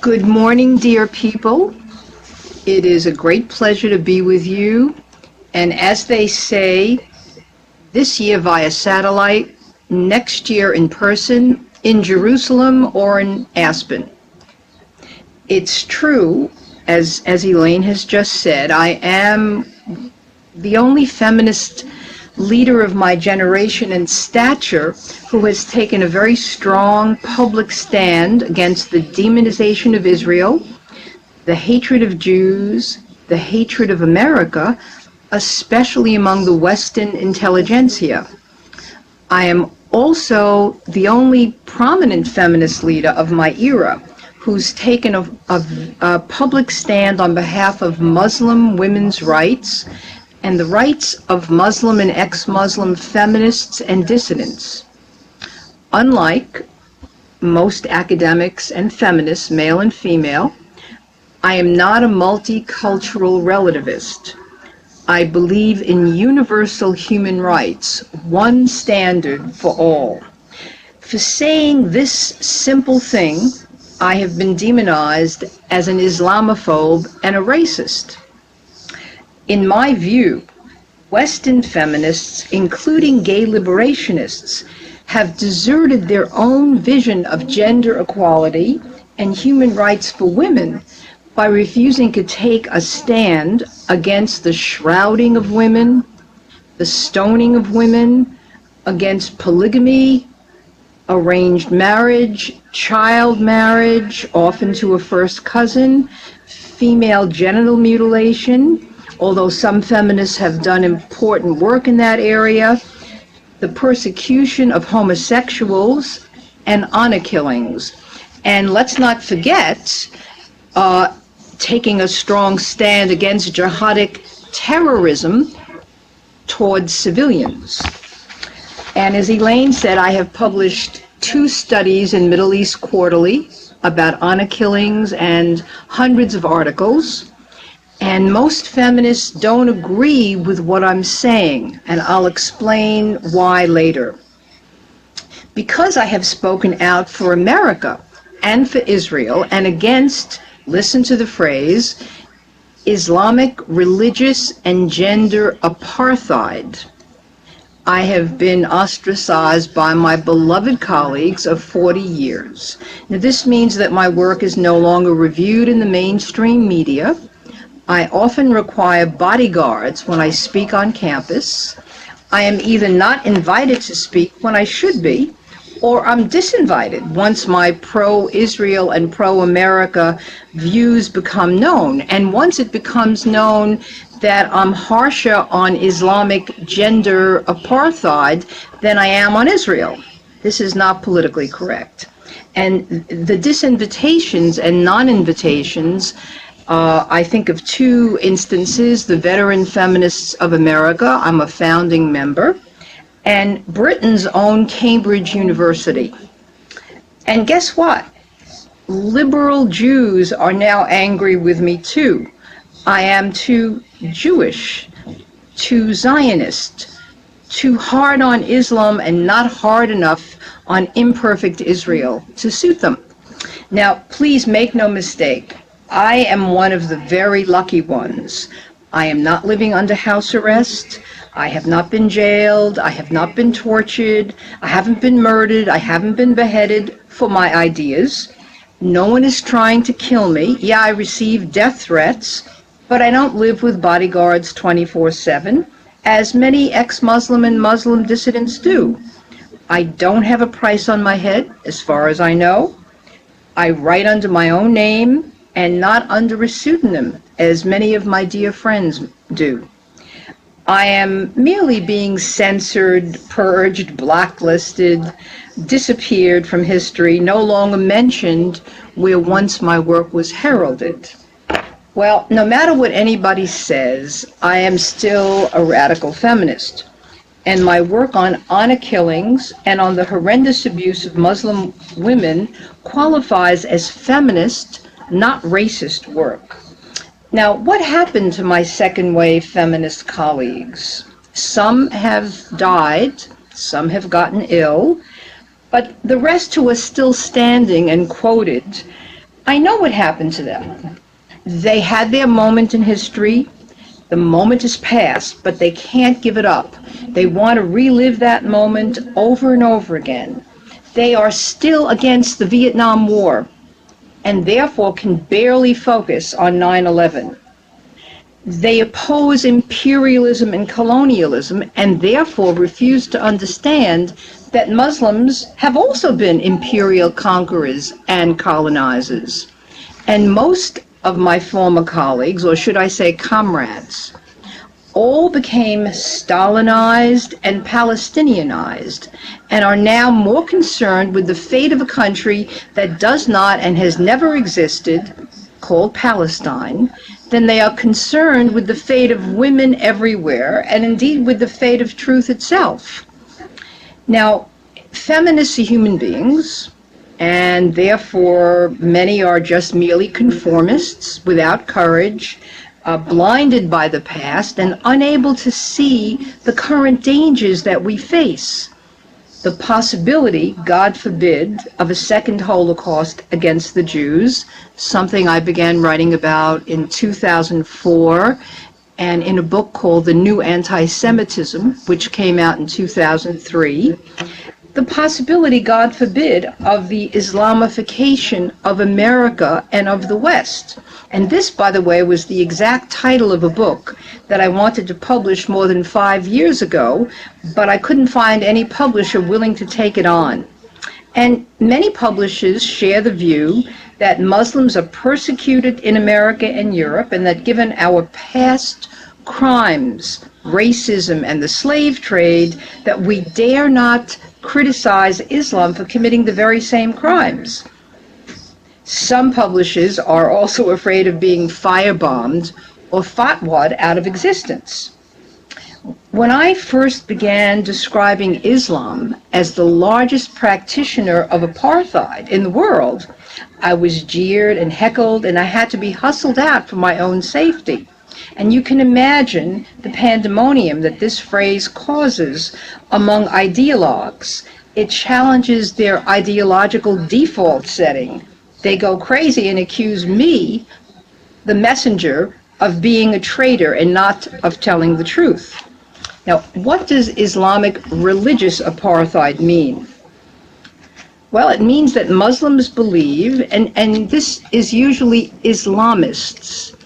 Good morning, dear people. It is a great pleasure to be with you. And as they say, this year via satellite, next year in person, in Jerusalem or in Aspen. It's true, as Elaine has just said, I am the only feminist leader of my generation and stature who has taken a very strong public stand against the demonization of Israel, the hatred of Jews, the hatred of America, especially among the Western intelligentsia. I am also the only prominent feminist leader of my era who's taken a public stand on behalf of Muslim women's rights and the rights of Muslim and ex-Muslim feminists and dissidents. Unlike most academics and feminists, male and female, I am not a multicultural relativist. I believe in universal human rights, one standard for all. For saying this simple thing, I have been demonized as an Islamophobe and a racist. In my view, Western feminists, including gay liberationists, have deserted their own vision of gender equality and human rights for women by refusing to take a stand against the shrouding of women, the stoning of women, against polygamy, arranged marriage, child marriage, often to a first cousin, female genital mutilation, although some feminists have done important work in that area, the persecution of homosexuals, and honor killings. And let's not forget taking a strong stand against jihadic terrorism towards civilians. And as Elaine said, I have published 2 studies in Middle East Quarterly about honor killings and hundreds of articles. And most feminists don't agree with what I'm saying, and I'll explain why later. Because I have spoken out for America and for Israel and against, listen to the phrase, Islamic religious and gender apartheid, I have been ostracized by my beloved colleagues of 40 years. Now, this means that my work is no longer reviewed in the mainstream media. I often require bodyguards when I speak on campus. I am either not invited to speak when I should be, or I'm disinvited once my pro-Israel and pro-America views become known. And once it becomes known that I'm harsher on Islamic gender apartheid than I am on Israel. This is not politically correct. And the disinvitations and non-invitations, I think of 2 instances: the Veteran Feminists of America, I'm a founding member, and Britain's own Cambridge University. And guess what? Liberal Jews are now angry with me too. I am too Jewish, too Zionist, too hard on Islam and not hard enough on imperfect Israel to suit them. Now, please make no mistake, I am one of the very lucky ones. I am not living under house arrest. I have not been jailed. I have not been tortured. I haven't been murdered. I haven't been beheaded for my ideas. No one is trying to kill me. Yeah, I receive death threats, but I don't live with bodyguards 24/7, as many ex-Muslim and Muslim dissidents do. I don't have a price on my head, as far as I know. I write under my own name and not under a pseudonym, as many of my dear friends do. I am merely being censored, purged, blacklisted, disappeared from history, no longer mentioned where once my work was heralded. Well, no matter what anybody says, I am still a radical feminist. And my work on honor killings and on the horrendous abuse of Muslim women qualifies as feminist, not racist work. Now, what happened to my second wave feminist colleagues? Some have died, some have gotten ill, but the rest who are still standing and quoted I know what happened to them. They had their moment in history. The moment is past, but they can't give it up. They want to relive that moment over and over again. They are still against the Vietnam War and therefore can barely focus on 9/11. They oppose imperialism and colonialism and therefore refuse to understand that Muslims have also been imperial conquerors and colonizers. And most of my former colleagues, or should I say comrades, all became Stalinized and Palestinianized and are now more concerned with the fate of a country that does not and has never existed, called Palestine, than they are concerned with the fate of women everywhere and indeed with the fate of truth itself. Now, feminists are human beings, and therefore many are just merely conformists without courage, blinded by the past and unable to see the current dangers that we face. The possibility, God forbid, of a second Holocaust against the Jews, something I began writing about in 2004 and in a book called The New Anti-Semitism, which came out in 2003. The possibility, God forbid, of the Islamification of America and of the West. And this, by the way, was the exact title of a book that I wanted to publish more than 5 years ago, but I couldn't find any publisher willing to take it on. And many publishers share the view that Muslims are persecuted in America and Europe, and that given our past crimes, racism, and the slave trade, that we dare not criticize Islam for committing the very same crimes. Some publishers are also afraid of being firebombed or fatwa'd out of existence. When I first began describing Islam as the largest practitioner of apartheid in the world, I was jeered and heckled, and I had to be hustled out for my own safety. And you can imagine the pandemonium that this phrase causes among ideologues. It challenges their ideological default setting. They go crazy and accuse me, the messenger, of being a traitor and not of telling the truth. Now, what does Islamic religious apartheid mean? Well, it means that Muslims believe, and this is usually Islamists,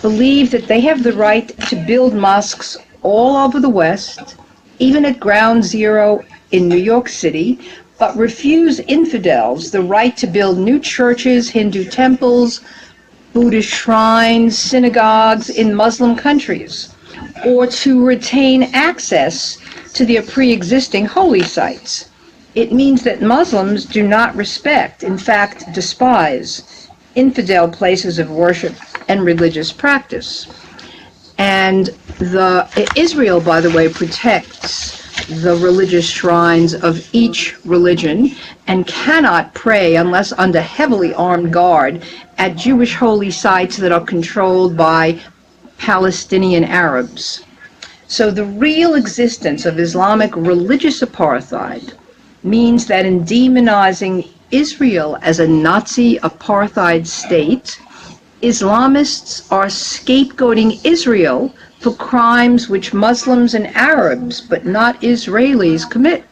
believe that they have the right to build mosques all over the West, even at Ground Zero in New York City, but refuse infidels the right to build new churches, Hindu temples, Buddhist shrines, synagogues in Muslim countries, or to retain access to their pre-existing holy sites. It means that Muslims do not respect, in fact despise, infidel places of worship and religious practice. And Israel, by the way, protects the religious shrines of each religion and cannot pray unless under heavily armed guard at Jewish holy sites that are controlled by Palestinian Arabs. So the real existence of Islamic religious apartheid means that in demonizing Israel as a Nazi apartheid state, Islamists are scapegoating Israel for crimes which Muslims and Arabs, but not Israelis, commit.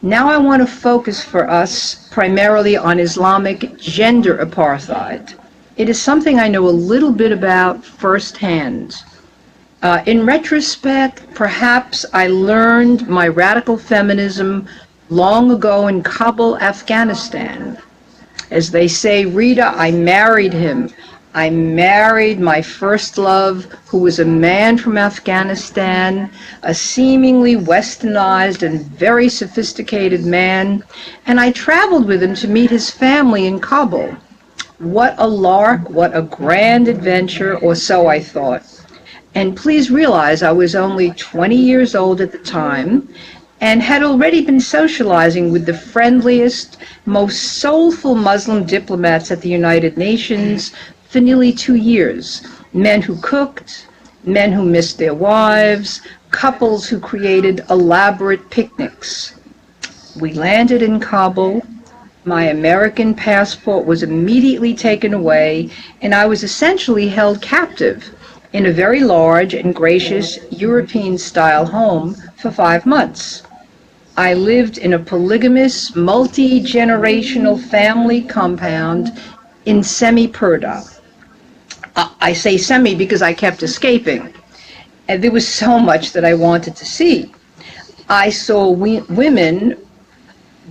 Now I want to focus for us primarily on Islamic gender apartheid. It is something I know a little bit about firsthand. In retrospect, perhaps I learned my radical feminism long ago in Kabul, Afghanistan. As they say, Rita, I married him. I married my first love, who was a man from Afghanistan, a seemingly westernized and very sophisticated man, and I traveled with him to meet his family in Kabul. What a lark, what a grand adventure, or so I thought. And please realize I was only 20 years old at the time, and had already been socializing with the friendliest, most soulful Muslim diplomats at the United Nations for nearly 2 years. Men who cooked, men who missed their wives, couples who created elaborate picnics. We landed in Kabul. My American passport was immediately taken away, and I was essentially held captive in a very large and gracious European-style home for 5 months. I lived in a polygamous, multi-generational family compound in Semi-Purda. I say semi because I kept escaping, and there was so much that I wanted to see. I saw women,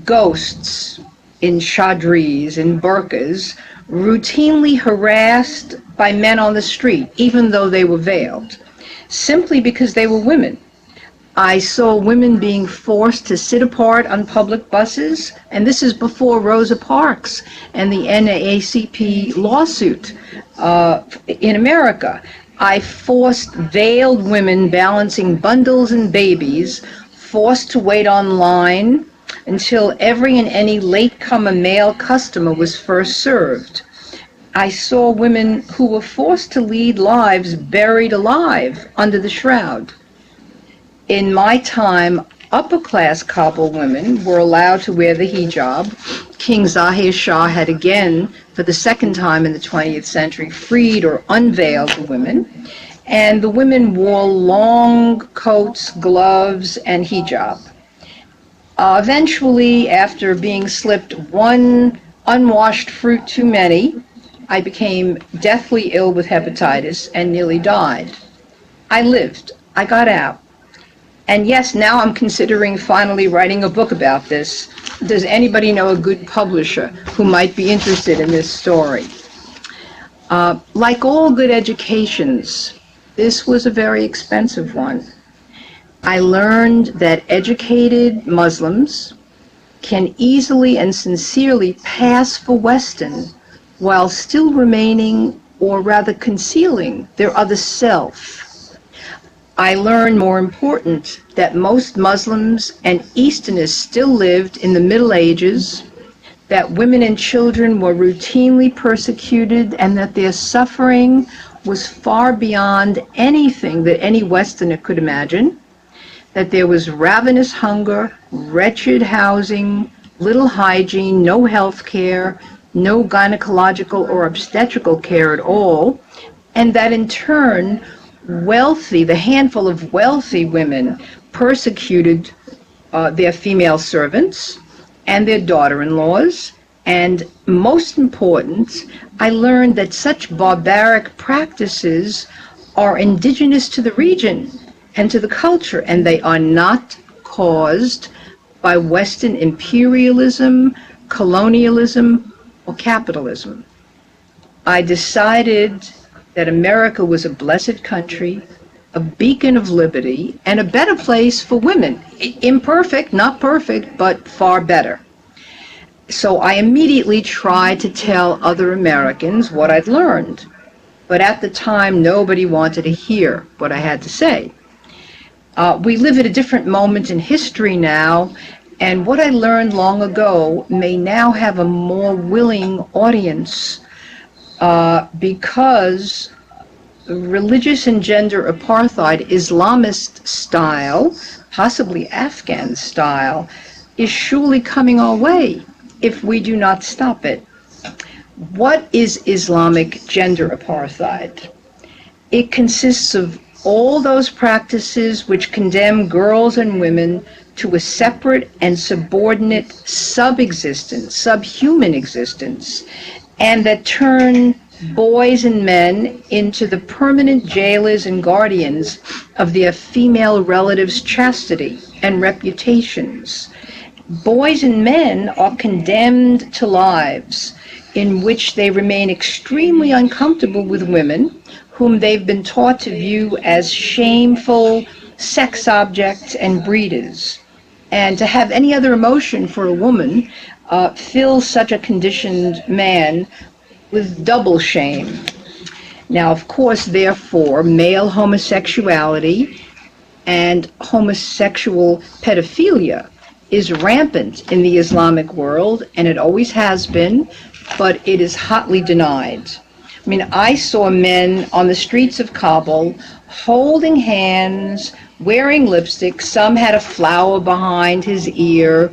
ghosts, in chadris and burqas, routinely harassed by men on the street, even though they were veiled, simply because they were women. I saw women being forced to sit apart on public buses, and this is before Rosa Parks and the NAACP lawsuit in America. I forced veiled women balancing bundles and babies, forced to wait online until every and any latecomer male customer was first served. I saw women who were forced to lead lives buried alive under the shroud. In my time, upper-class Kabul women were allowed to wear the hijab. King Zahir Shah had again, for the second time in the 20th century, freed or unveiled the women. And the women wore long coats, gloves, and hijab. Eventually, after being slipped one unwashed fruit too many, I became deathly ill with hepatitis and nearly died. I lived. I got out. And yes, now I'm considering finally writing a book about this. Does anybody know a good publisher who might be interested in this story? Like all good educations, this was a very expensive one. I learned that educated Muslims can easily and sincerely pass for Western while still remaining, or rather concealing, their other self. I learned, more important, that most Muslims and Easterners still lived in the Middle Ages, that women and children were routinely persecuted, and that their suffering was far beyond anything that any Westerner could imagine, that there was ravenous hunger, wretched housing, little hygiene, no health care, no gynecological or obstetrical care at all, and that in turn, the handful of wealthy women persecuted their female servants and their daughter-in-laws. And most important, I learned that such barbaric practices are indigenous to the region and to the culture, and they are not caused by Western imperialism, colonialism, or capitalism. I decided that America was a blessed country, a beacon of liberty, and a better place for women. Imperfect, not perfect, but far better. So I immediately tried to tell other Americans what I'd learned. But at the time, nobody wanted to hear what I had to say. We live at a different moment in history now, and what I learned long ago may now have a more willing audience because religious and gender apartheid, Islamist style, possibly Afghan style, is surely coming our way if we do not stop it. What is Islamic gender apartheid? It consists of all those practices which condemn girls and women to a separate and subordinate sub-existence, subhuman existence, and that turn boys and men into the permanent jailers and guardians of their female relatives' chastity and reputations. Boys and men are condemned to lives in which they remain extremely uncomfortable with women whom they've been taught to view as shameful sex objects and breeders. And to have any other emotion for a woman fills such a conditioned man with double shame. Now, of course, therefore, male homosexuality and homosexual pedophilia is rampant in the Islamic world, and it always has been, but it is hotly denied. I mean, I saw men on the streets of Kabul holding hands, wearing lipstick. Some had a flower behind his ear,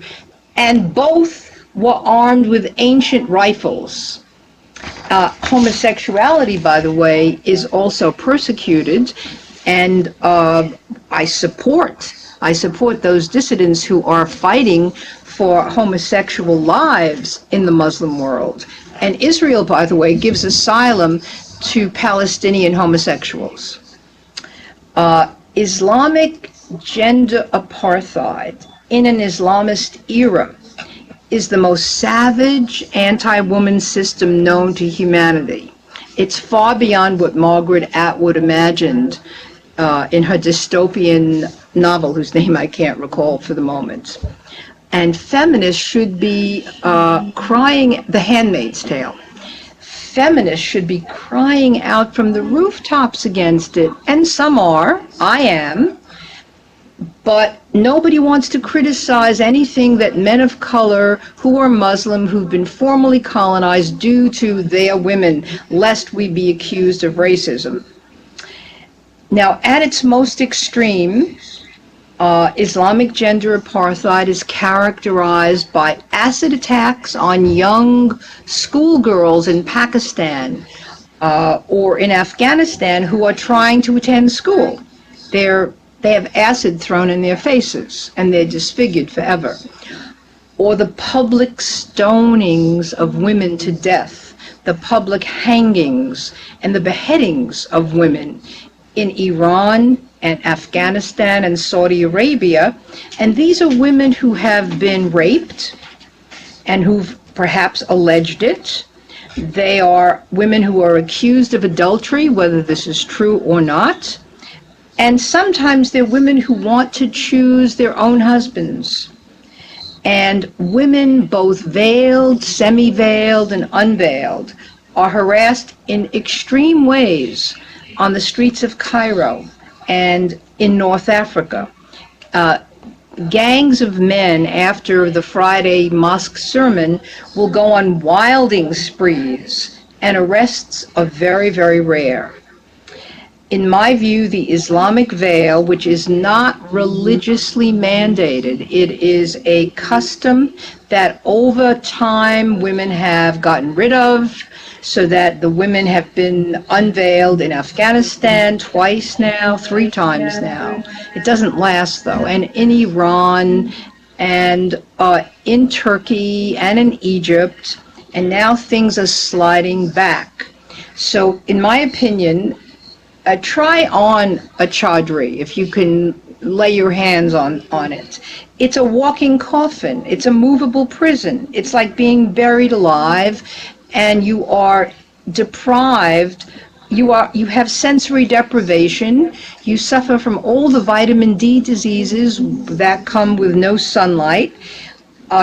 and both were armed with ancient rifles. Homosexuality, by the way, is also persecuted, and I support those dissidents who are fighting for homosexual lives in the Muslim world. And Israel, by the way, gives asylum to Palestinian homosexuals. Islamic gender apartheid in an Islamist era is the most savage anti-woman system known to humanity. It's far beyond what Margaret Atwood imagined in her dystopian novel, whose name I can't recall for the moment. And feminists should be crying, The Handmaid's Tale. Feminists should be crying out from the rooftops against it, and some are, I am, but nobody wants to criticize anything that men of color who are Muslim, who've been formerly colonized, do to their women, lest we be accused of racism. Now, at its most extreme, Islamic gender apartheid is characterized by acid attacks on young schoolgirls in Pakistan or in Afghanistan who are trying to attend school. They have acid thrown in their faces, and they're disfigured forever. Or the public stonings of women to death, the public hangings and the beheadings of women in Iran and Afghanistan and Saudi Arabia. And these are women who have been raped and who've perhaps alleged it. They are women who are accused of adultery, whether this is true or not. And sometimes they're women who want to choose their own husbands. And women, both veiled, semi-veiled, and unveiled, are harassed in extreme ways on the streets of Cairo and in North Africa. Gangs of men, after the Friday mosque sermon, will go on wilding sprees, and arrests are very, very rare. In my view, the Islamic veil, which is not religiously mandated, it is a custom that over time women have gotten rid of, so that the women have been unveiled in Afghanistan twice now, 3 times now. It doesn't last, though. And in Iran, and in Turkey, and in Egypt, and now things are sliding back. So, in my opinion, try on a chadri, if you can lay your hands on it. It's a walking coffin. It's a movable prison. It's like being buried alive, and you are deprived. You have sensory deprivation. You suffer from all the vitamin D diseases that come with no sunlight.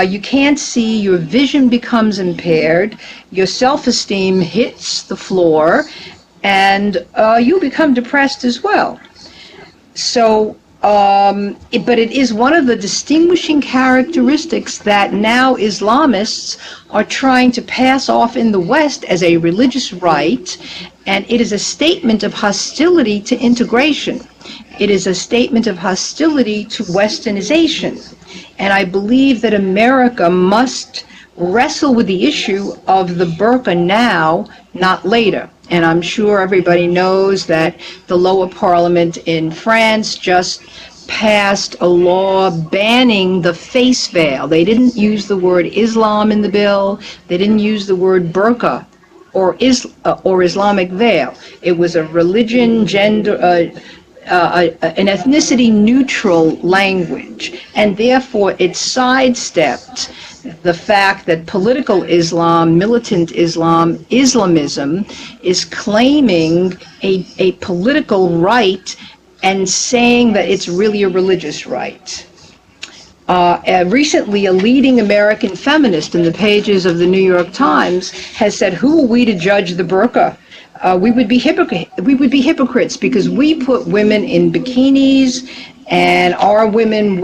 You can't see. Your vision becomes impaired. Your self-esteem hits the floor, and you become depressed as well. So, but it is one of the distinguishing characteristics that now Islamists are trying to pass off in the West as a religious right, and it is a statement of hostility to integration. It is a statement of hostility to Westernization. And I believe that America must wrestle with the issue of the burqa now, not later. And I'm sure everybody knows that the lower parliament in France just passed a law banning the face veil. They didn't use the word Islam in the bill. They didn't use the word burqa or Islamic veil. It was a religion, gender, an ethnicity-neutral language, and therefore it sidestepped the fact that political Islam, militant Islam, Islamism, is claiming a political right and saying that it's really a religious right. Recently, a leading American feminist in the pages of the New York Times has said, "Who are we to judge the burqa? We would be hypocrites because we put women in bikinis, and our women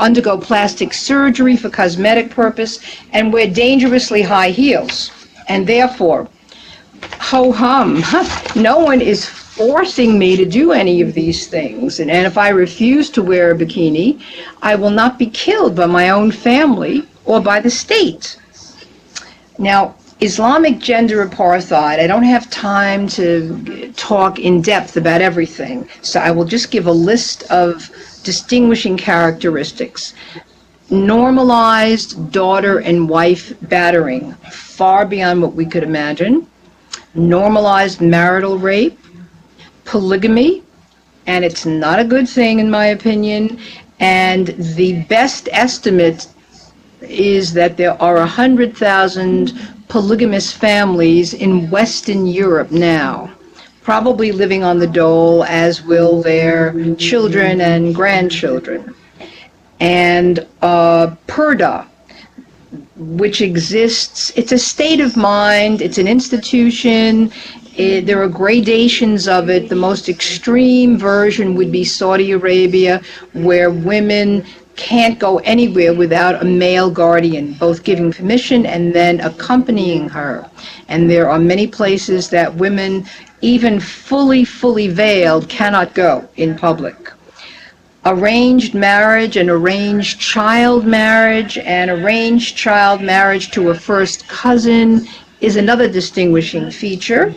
undergo plastic surgery for cosmetic purpose and wear dangerously high heels. And therefore, ho-hum, no one is forcing me to do any of these things. And if I refuse to wear a bikini, I will not be killed by my own family or by the state." Now, Islamic gender apartheid, I don't have time to talk in depth about everything, so I will just give a list of distinguishing characteristics. Normalized daughter and wife battering, far beyond what we could imagine. Normalized marital rape, polygamy, and it's not a good thing in my opinion, and the best estimate is that there are 100,000 polygamous families in Western Europe now, probably living on the dole, as will their children and grandchildren. And Purdah, which exists, it's a state of mind, it's an institution, there are gradations of it. The most extreme version would be Saudi Arabia, where women can't go anywhere without a male guardian, both giving permission and then accompanying her. And there are many places that women, even fully veiled, cannot go in public. Arranged marriage and arranged child marriage to a first cousin is another distinguishing feature.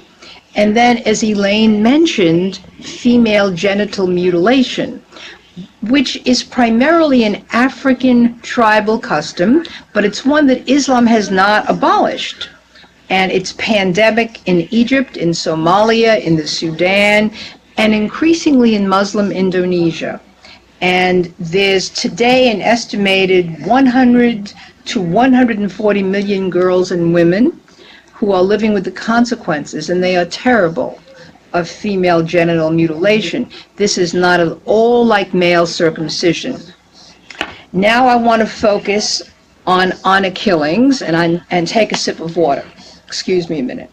And then, as Elaine mentioned, female genital mutilation, which is primarily an African tribal custom, but it's one that Islam has not abolished. And it's pandemic in Egypt, in Somalia, in the Sudan, and increasingly in Muslim Indonesia. And there's today an estimated 100 to 140 million girls and women who are living with the consequences, and they are terrible, of female genital mutilation. This is not at all like male circumcision. Now I want to focus on honor killings and take a sip of water. Excuse me a minute.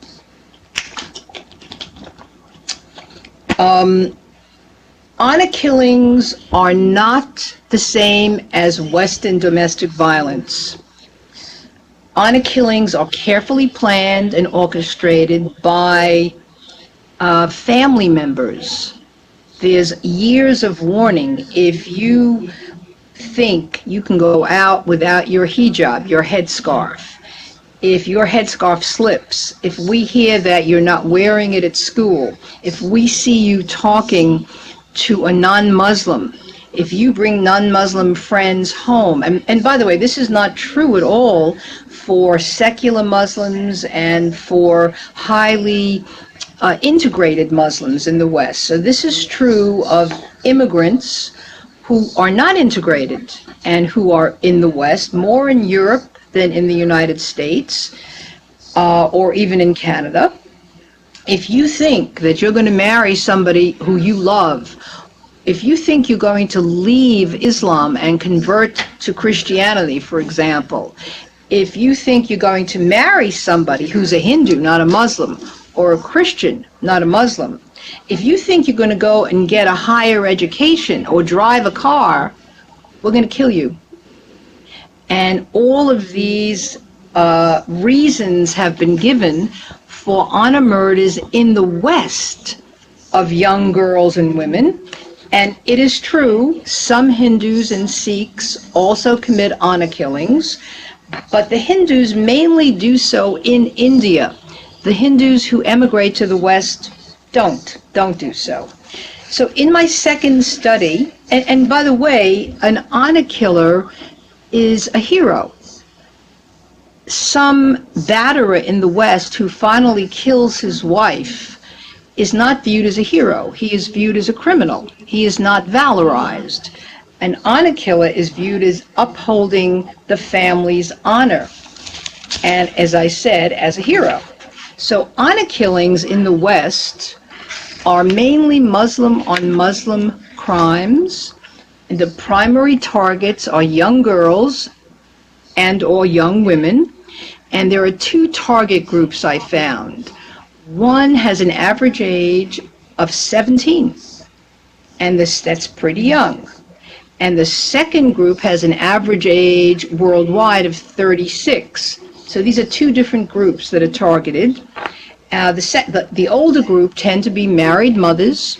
Honor killings are not the same as Western domestic violence. Honor killings are carefully planned and orchestrated by family members. There's years of warning. If you think you can go out without your hijab, your headscarf, if your headscarf slips, if we hear that you're not wearing it at school, if we see you talking to a non-Muslim, if you bring non-Muslim friends home, and by the way, this is not true at all for secular Muslims and for highly integrated Muslims in the West. So this is true of immigrants who are not integrated and who are in the West, more in Europe than in the United States, or even in Canada. If you think that you're going to marry somebody who you love, if you think you're going to leave Islam and convert to Christianity, for example, if you think you're going to marry somebody who's a Hindu, not a Muslim, or a Christian, not a Muslim, if you think you're going to go and get a higher education or drive a car, we're going to kill you. And all of these reasons have been given for honor murders in the West of young girls and women. And it is true, some Hindus and Sikhs also commit honor killings, but the Hindus mainly do so in India. The Hindus who emigrate to the West don't do so. So in my second study, and by the way, an honor killer is a hero. Some batterer in the West who finally kills his wife is not viewed as a hero. He is viewed as a criminal. He is not valorized. An honor killer is viewed as upholding the family's honor, and as I said, as a hero. So honor killings in the West are mainly Muslim on Muslim crimes. And the primary targets are young girls and or young women. And there are two target groups I found. One has an average age of 17, and that's pretty young. And the second group has an average age worldwide of 36. So these are two different groups that are targeted. The older group tend to be married mothers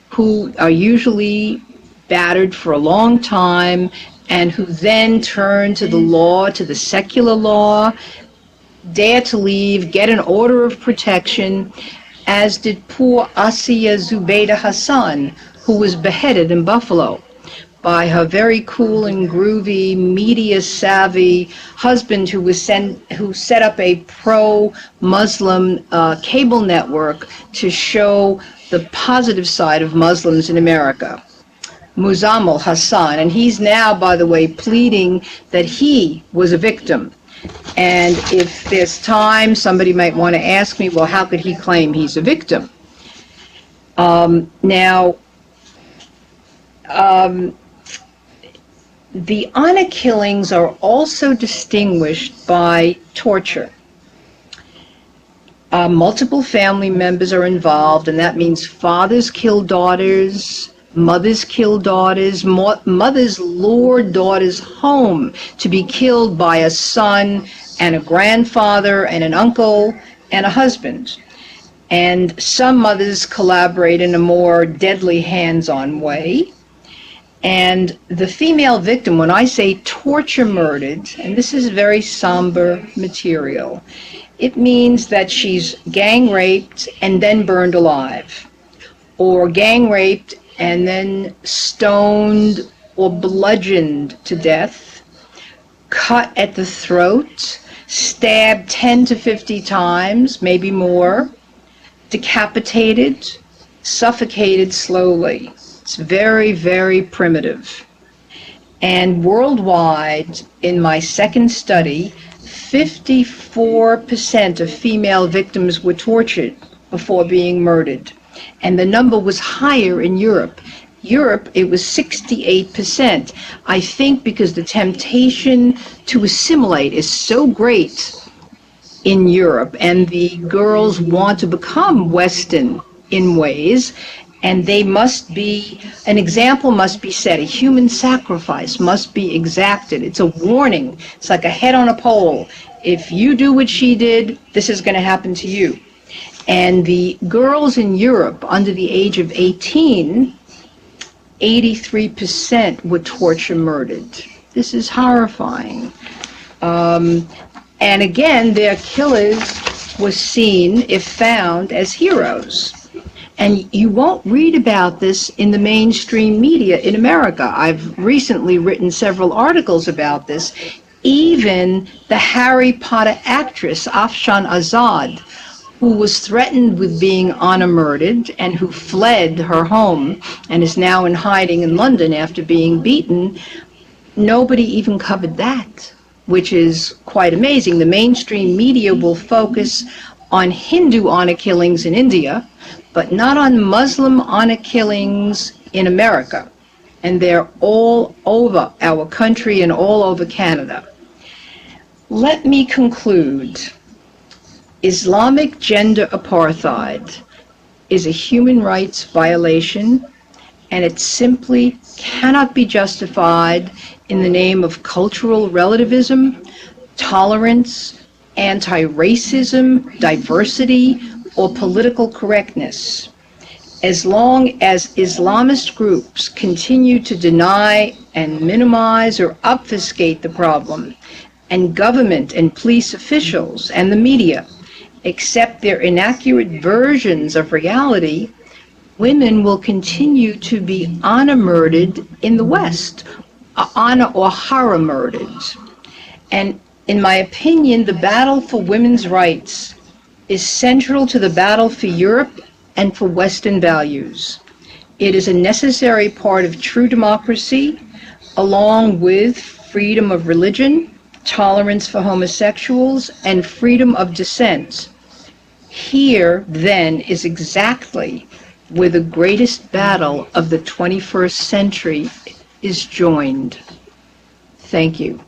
who are usually battered for a long time and who then turn to the law, to the secular law. dare to leave, get an order of protection, as did poor Asiya Zubaydah Hassan, who was beheaded in Buffalo by her very cool and groovy, media-savvy husband who set up a pro-Muslim cable network to show the positive side of Muslims in America. Muzammil Hassan, and he's now, by the way, pleading that he was a victim. And if there's time, somebody might want to ask me, well, how could he claim he's a victim? The honor killings are also distinguished by torture. Multiple family members are involved, and that means fathers kill daughters, mothers kill daughters, mothers lure daughters home to be killed by a son and a grandfather and an uncle and a husband. And some mothers collaborate in a more deadly hands-on way. And the female victim, when I say torture murdered, and this is very somber material, it means that she's gang raped and then burned alive, or gang raped and then stoned or bludgeoned to death, cut at the throat, stabbed 10 to 50 times, maybe more, decapitated, suffocated slowly. It's very, very primitive. And worldwide, in my second study, 54% of female victims were tortured before being murdered. And the number was higher in Europe. Europe, it was 68%. I think because the temptation to assimilate is so great in Europe, and the girls want to become Western in ways, and they must be, an example must be set, a human sacrifice must be exacted. It's a warning. It's like a head on a pole. If you do what she did, this is going to happen to you. And the girls in Europe under the age of 18, 83% were torture murdered. This is horrifying. And again, their killers were seen, if found, as heroes. And you won't read about this in the mainstream media in America. I've recently written several articles about this. Even the Harry Potter actress, Afshan Azad, who was threatened with being honor murdered and who fled her home and is now in hiding in London after being beaten, nobody even covered that, which is quite amazing. The mainstream media will focus on Hindu honor killings in India, but not on Muslim honor killings in America. And they're all over our country and all over Canada. Let me conclude. Islamic gender apartheid is a human rights violation, and it simply cannot be justified in the name of cultural relativism, tolerance, anti-racism, diversity, or political correctness. As long as Islamist groups continue to deny and minimize or obfuscate the problem, and government and police officials and the media accept their inaccurate versions of reality, women will continue to be honor murdered in the West, honor or horror murdered. And in my opinion, the battle for women's rights is central to the battle for Europe and for Western values. It is a necessary part of true democracy, along with freedom of religion, tolerance for homosexuals, and freedom of dissent. Here, then, is exactly where the greatest battle of the 21st century is joined. Thank you.